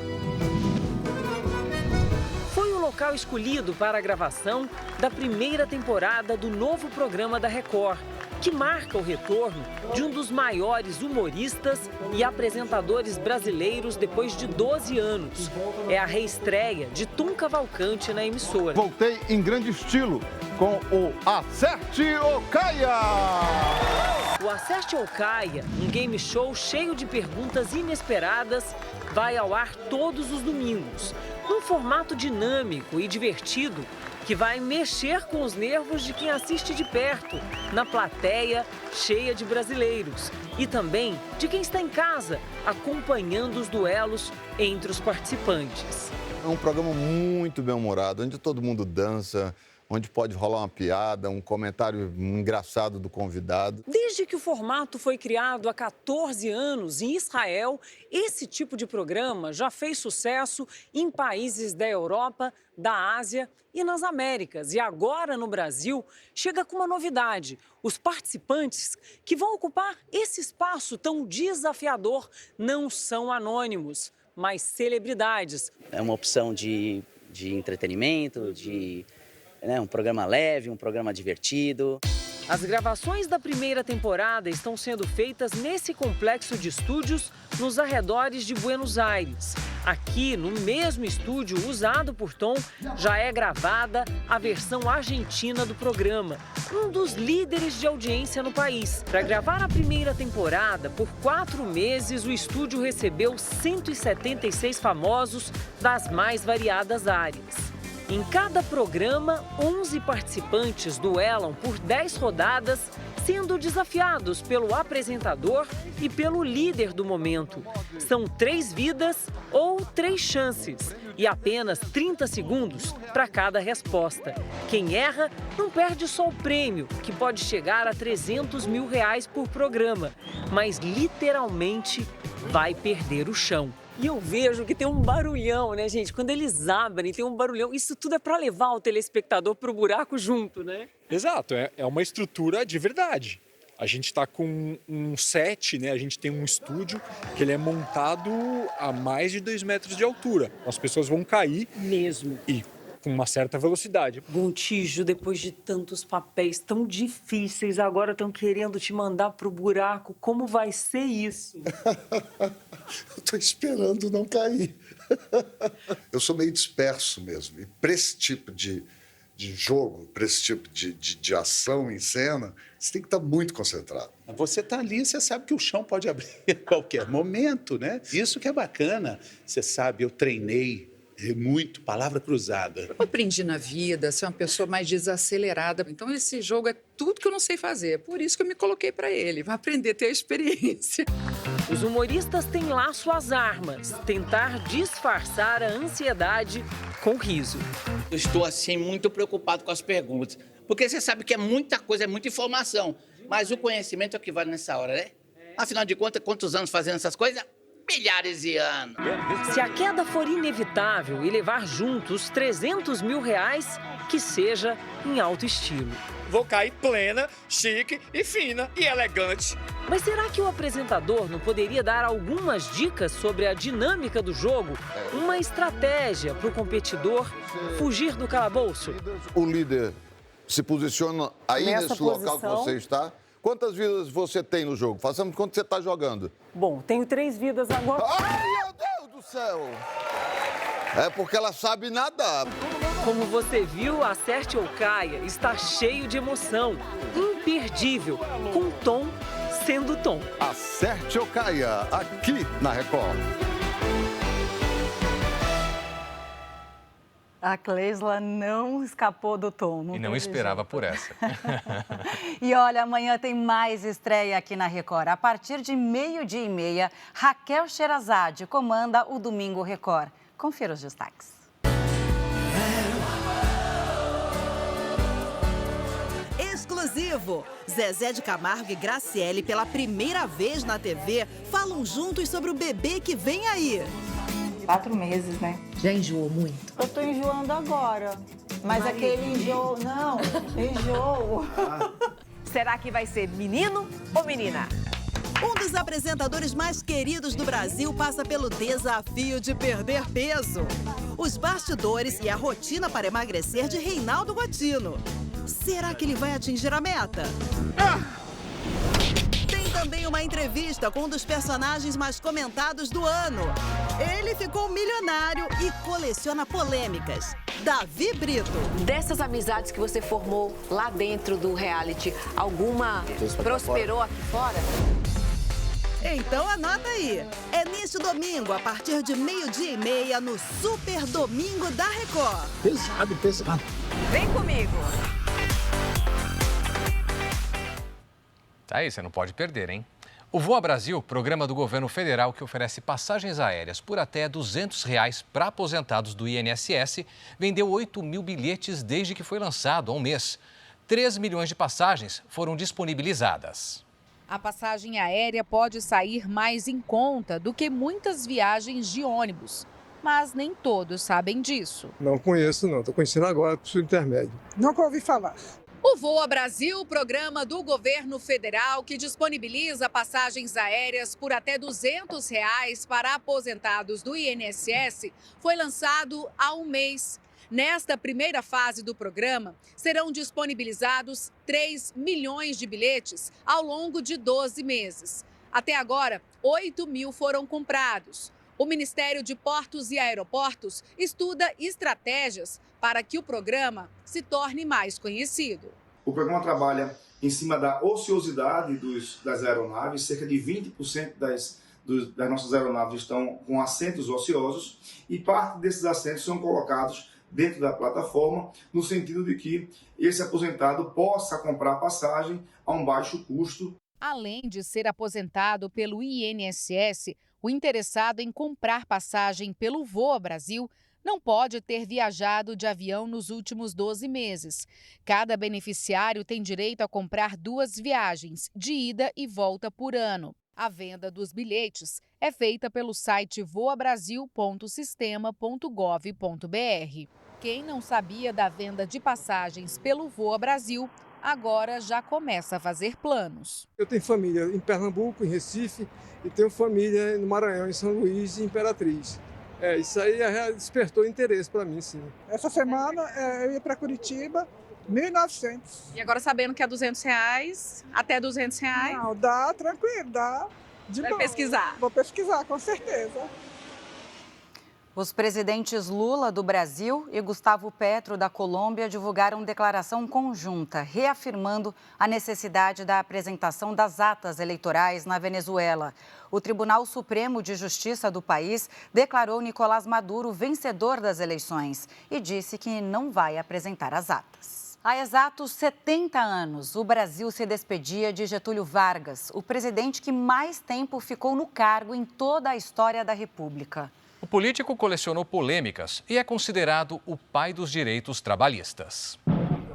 foi o local escolhido para a gravação da primeira temporada do novo programa da Record, que marca o retorno de um dos maiores humoristas e apresentadores brasileiros depois de 12 anos. É a reestreia de Tom Cavalcante na emissora. Voltei em grande estilo com o Acerte ou Caia! O Acerte ou Caia, um game show cheio de perguntas inesperadas, vai ao ar todos os domingos, num formato dinâmico e divertido que vai mexer com os nervos de quem assiste de perto, na plateia cheia de brasileiros, e também de quem está em casa, acompanhando os duelos entre os participantes. É um programa muito bem-humorado, onde todo mundo dança, onde pode rolar uma piada, um comentário engraçado do convidado. Desde que o formato foi criado há 14 anos em Israel, esse tipo de programa já fez sucesso em países da Europa, da Ásia e nas Américas. E agora, no Brasil, chega com uma novidade. Os participantes que vão ocupar esse espaço tão desafiador não são anônimos, mas celebridades. É uma opção de entretenimento, um programa leve, um programa divertido. As gravações da primeira temporada estão sendo feitas nesse complexo de estúdios nos arredores de Buenos Aires. Aqui, no mesmo estúdio usado por Tom, já é gravada a versão argentina do programa, um dos líderes de audiência no país. Para gravar a primeira temporada, por 4 meses, o estúdio recebeu 176 famosos das mais variadas áreas. Em cada programa, 11 participantes duelam por 10 rodadas, sendo desafiados pelo apresentador e pelo líder do momento. São 3 vidas ou 3 chances e apenas 30 segundos para cada resposta. Quem erra não perde só o prêmio, que pode chegar a R$300 mil por programa, mas literalmente vai perder o chão. E eu vejo que tem um barulhão, né, gente? Quando eles abrem, tem um barulhão. Isso tudo é para levar o telespectador para o buraco junto, né? Exato, é uma estrutura de verdade. A gente está com um set, né? A gente tem um estúdio que ele é montado a mais de 2 metros de altura. As pessoas vão cair mesmo e com uma certa velocidade. Gontijo, depois de tantos papéis tão difíceis, agora estão querendo te mandar pro buraco. Como vai ser isso? Eu tô esperando não cair. Eu sou meio disperso mesmo. E para esse tipo de jogo, para esse tipo de ação em cena, você tem que estar muito concentrado. Você está ali, você sabe que o chão pode abrir a qualquer momento, né? Isso que é bacana. Você sabe, eu treinei muito, palavra cruzada. Eu aprendi na vida a ser uma pessoa mais desacelerada. Então, esse jogo é tudo que eu não sei fazer. Por isso que eu me coloquei para ele, vai aprender a ter a experiência. Os humoristas têm lá suas armas, tentar disfarçar a ansiedade com riso. Eu estou, assim, muito preocupado com as perguntas, porque você sabe que é muita coisa, é muita informação, mas o conhecimento é o que vale nessa hora, né? Afinal de contas, quantos anos fazendo essas coisas? Milhares de anos. Se a queda for inevitável e levar juntos R$300 mil, que seja em alto estilo. Vou cair plena, chique e fina e elegante. Mas será que o apresentador não poderia dar algumas dicas sobre a dinâmica do jogo? Uma estratégia para o competidor fugir do calabouço? O líder se posiciona aí nesse local que você está. Quantas vidas você tem no jogo? Façamos quanto você está jogando. Bom, tenho 3 vidas agora. Ai, meu Deus do céu! É porque ela sabe nadar. Como você viu, Acerte ou Caia está cheio de emoção. Imperdível, com Tom sendo Tom. Acerte ou Caia, aqui na Record. A Cleisla não escapou do Tom. E não esperava por essa. E olha, amanhã tem mais estreia aqui na Record. A partir de 12:30, Raquel Sherazade comanda o Domingo Record. Confira os destaques. exclusivo. Zezé de Camargo e Graciele, pela primeira vez na TV, falam juntos sobre o bebê que vem aí. 4 meses, né? Já enjoou muito? Eu tô enjoando agora. Mas aquele enjoo... Não, enjoo. Será que vai ser menino ou menina? Um dos apresentadores mais queridos do Brasil passa pelo desafio de perder peso. Os bastidores e a rotina para emagrecer de Reinaldo Gotino. Será que ele vai atingir a meta? Tem também uma entrevista com um dos personagens mais comentados do ano. Ele ficou milionário e coleciona polêmicas. Davi Brito. Dessas amizades que você formou lá dentro do reality, alguma prosperou aqui fora? Então anota aí. É neste domingo, a partir de 12:30, no Super Domingo da Record. Pesado. Vem comigo. Tá aí, você não pode perder, hein? O Voa Brasil, programa do governo federal que oferece passagens aéreas por até R$ 200 para aposentados do INSS, vendeu 8 mil bilhetes desde que foi lançado há um mês. 3 milhões de passagens foram disponibilizadas. A passagem aérea pode sair mais em conta do que muitas viagens de ônibus, mas nem todos sabem disso. Não conheço, não. Estou conhecendo agora por seu intermédio. Nunca ouvi falar. O Voa Brasil, programa do governo federal que disponibiliza passagens aéreas por até R$ 200 para aposentados do INSS, foi lançado há um mês. Nesta primeira fase do programa, serão disponibilizados 3 milhões de bilhetes ao longo de 12 meses. Até agora, 8 mil foram comprados. O Ministério de Portos e Aeroportos estuda estratégias para que o programa se torne mais conhecido. O programa trabalha em cima da ociosidade das aeronaves, cerca de 20% das nossas aeronaves estão com assentos ociosos e parte desses assentos são colocados dentro da plataforma, no sentido de que esse aposentado possa comprar passagem a um baixo custo. Além de ser aposentado pelo INSS, o interessado em comprar passagem pelo Voa Brasil não pode ter viajado de avião nos últimos 12 meses. Cada beneficiário tem direito a comprar 2 viagens, de ida e volta por ano. A venda dos bilhetes é feita pelo site voabrasil.sistema.gov.br. Quem não sabia da venda de passagens pelo Voa Brasil, agora já começa a fazer planos. Eu tenho família em Pernambuco, em Recife, e tenho família no Maranhão, em São Luís e Imperatriz. Isso aí despertou interesse para mim, sim. Essa semana eu ia para Curitiba, 1.900. E agora sabendo que é R$ 200, até R$ 200? Não, dá, tranquilo, dá. Vai pesquisar? Vou pesquisar, com certeza. Os presidentes Lula, do Brasil, e Gustavo Petro, da Colômbia, divulgaram declaração conjunta, reafirmando a necessidade da apresentação das atas eleitorais na Venezuela. O Tribunal Supremo de Justiça do país declarou Nicolás Maduro vencedor das eleições e disse que não vai apresentar as atas. Há exatos 70 anos, o Brasil se despedia de Getúlio Vargas, o presidente que mais tempo ficou no cargo em toda a história da República. O político colecionou polêmicas e é considerado o pai dos direitos trabalhistas.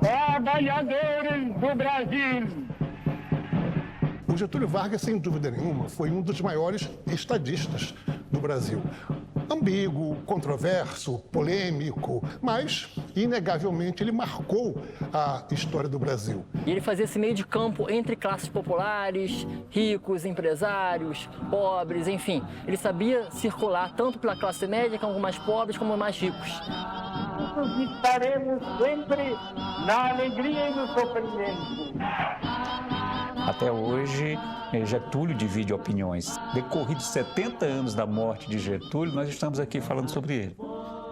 Trabalhadores do Brasil. O Getúlio Vargas, sem dúvida nenhuma, foi um dos maiores estadistas do Brasil. Ambíguo, controverso, polêmico, mas, inegavelmente, ele marcou a história do Brasil. E ele fazia esse meio de campo entre classes populares, ricos, empresários, pobres, enfim. Ele sabia circular tanto pela classe média, como mais pobres, como mais ricos. Estaremos sempre na alegria e no sofrimento. Até hoje, Getúlio divide opiniões. Decorridos 70 anos da morte de Getúlio, nós estamos aqui falando sobre ele.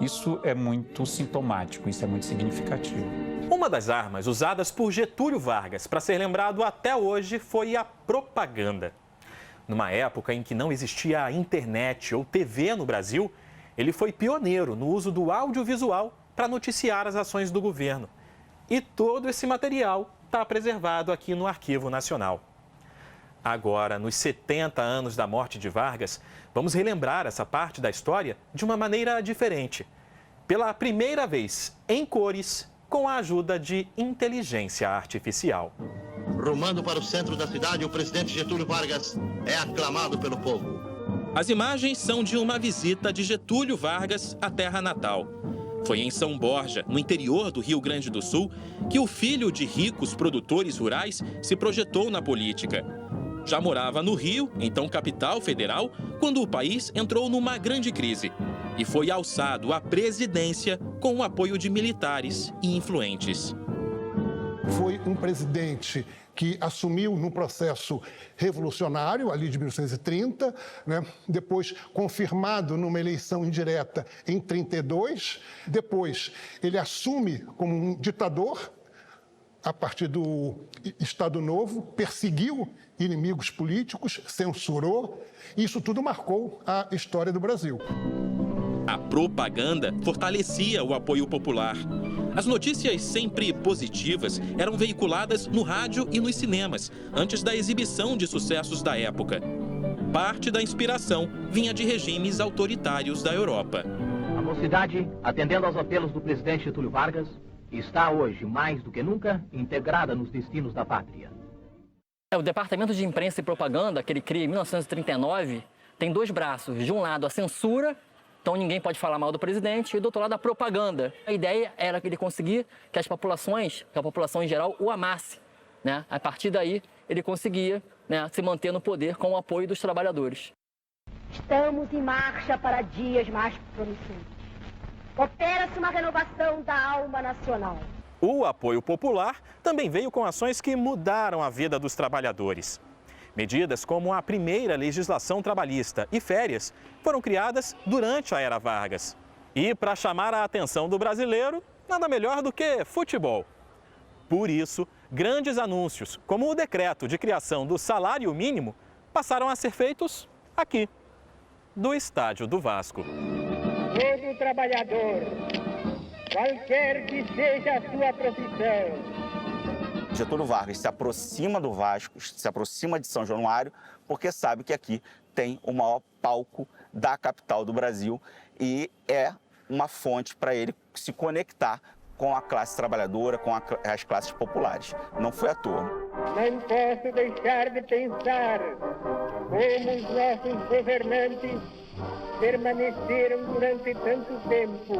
Isso é muito sintomático, isso é muito significativo. Uma das armas usadas por Getúlio Vargas para ser lembrado até hoje foi a propaganda. Numa época em que não existia a internet ou TV no Brasil, ele foi pioneiro no uso do audiovisual para noticiar as ações do governo. E todo esse material está preservado aqui no Arquivo Nacional. Agora, nos 70 anos da morte de Vargas, vamos relembrar essa parte da história de uma maneira diferente. Pela primeira vez, em cores com a ajuda de inteligência artificial. Rumando para o centro da cidade, o presidente Getúlio Vargas é aclamado pelo povo. As imagens são de uma visita de Getúlio Vargas à terra natal. Foi em São Borja, no interior do Rio Grande do Sul, que o filho de ricos produtores rurais se projetou na política. Já morava no Rio, então capital federal, quando o país entrou numa grande crise e foi alçado à presidência com o apoio de militares e influentes. Foi um presidente que assumiu num processo revolucionário, ali de 1930, né? Depois confirmado numa eleição indireta em 1932. Depois ele assume como um ditador a partir do Estado Novo, perseguiu inimigos políticos, censurou. Isso tudo marcou a história do Brasil. A propaganda fortalecia o apoio popular. As notícias sempre positivas eram veiculadas no rádio e nos cinemas, antes da exibição de sucessos da época. Parte da inspiração vinha de regimes autoritários da Europa. A mocidade, atendendo aos apelos do presidente Getúlio Vargas, está hoje, mais do que nunca, integrada nos destinos da pátria. O Departamento de Imprensa e Propaganda, que ele cria em 1939, tem dois braços. De um lado, a censura, então ninguém pode falar mal do presidente, e do outro lado, a propaganda. A ideia era que ele conseguir que as populações, que a população em geral, o amasse, né? A partir daí, ele conseguia, né, se manter no poder com o apoio dos trabalhadores. Estamos em marcha para dias mais promissores. Opera-se uma renovação da alma nacional. O apoio popular também veio com ações que mudaram a vida dos trabalhadores. Medidas como a primeira legislação trabalhista e férias foram criadas durante a era Vargas. E para chamar a atenção do brasileiro, nada melhor do que futebol. Por isso, grandes anúncios, como o decreto de criação do salário mínimo, passaram a ser feitos aqui, do estádio do Vasco. Todo trabalhador, qualquer que seja a sua profissão. Getúlio Vargas se aproxima do Vasco, se aproxima de São Januário, porque sabe que aqui tem o maior palco da capital do Brasil e é uma fonte para ele se conectar com a classe trabalhadora, com as classes populares. Não foi à toa. Não posso deixar de pensar como os nossos governantes permaneceram durante tanto tempo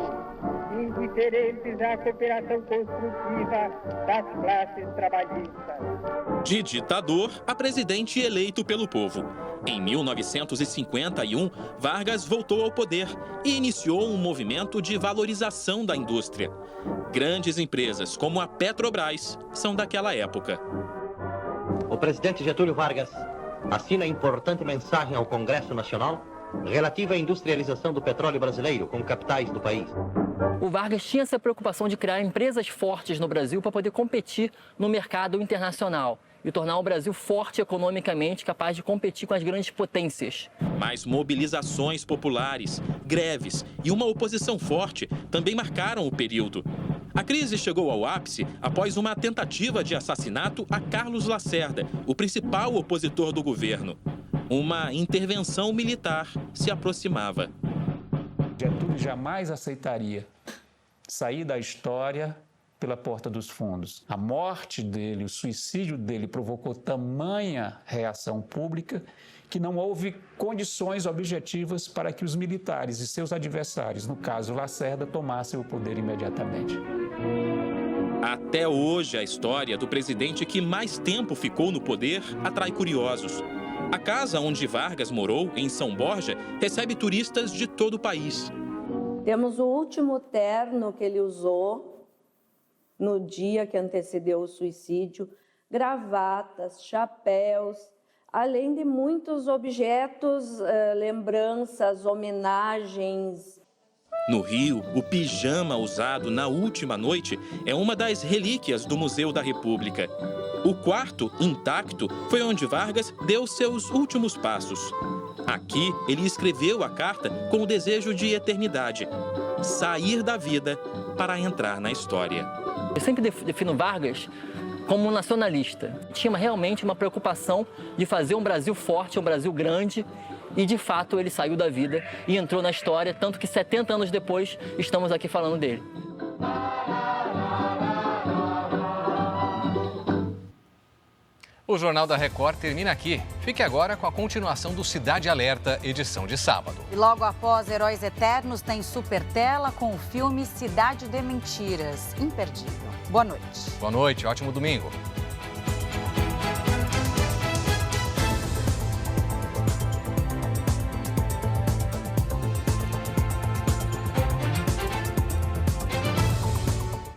indiferentes à cooperação construtiva das classes trabalhistas. De ditador a presidente eleito pelo povo. Em 1951, Vargas voltou ao poder e iniciou um movimento de valorização da indústria. Grandes empresas como a Petrobras são daquela época. O presidente Getúlio Vargas assina importante mensagem ao Congresso Nacional relativa à industrialização do petróleo brasileiro com capitais do país. O Vargas tinha essa preocupação de criar empresas fortes no Brasil para poder competir no mercado internacional e tornar o Brasil forte economicamente, capaz de competir com as grandes potências. Mas mobilizações populares, greves e uma oposição forte também marcaram o período. A crise chegou ao ápice após uma tentativa de assassinato a Carlos Lacerda, o principal opositor do governo. Uma intervenção militar se aproximava. Getúlio jamais aceitaria sair da história pela porta dos fundos. A morte dele, o suicídio dele provocou tamanha reação pública que não houve condições objetivas para que os militares e seus adversários, no caso Lacerda, tomassem o poder imediatamente. Até hoje, a história do presidente que mais tempo ficou no poder atrai curiosos. A casa onde Vargas morou, em São Borja, recebe turistas de todo o país. Temos o último terno que ele usou no dia que antecedeu o suicídio, gravatas, chapéus, além de muitos objetos, lembranças, homenagens. No Rio, o pijama usado na última noite é uma das relíquias do Museu da República. O quarto, intacto, foi onde Vargas deu seus últimos passos. Aqui, ele escreveu a carta com o desejo de eternidade, sair da vida para entrar na história. Eu sempre defino Vargas como um nacionalista. Tinha realmente uma preocupação de fazer um Brasil forte, um Brasil grande, e de fato ele saiu da vida e entrou na história, tanto que 70 anos depois estamos aqui falando dele. O Jornal da Record termina aqui. Fique agora com a continuação do Cidade Alerta, edição de sábado. E logo após Heróis Eternos, tem Super Tela com o filme Cidade de Mentiras. Imperdível. Boa noite. Boa noite, ótimo domingo.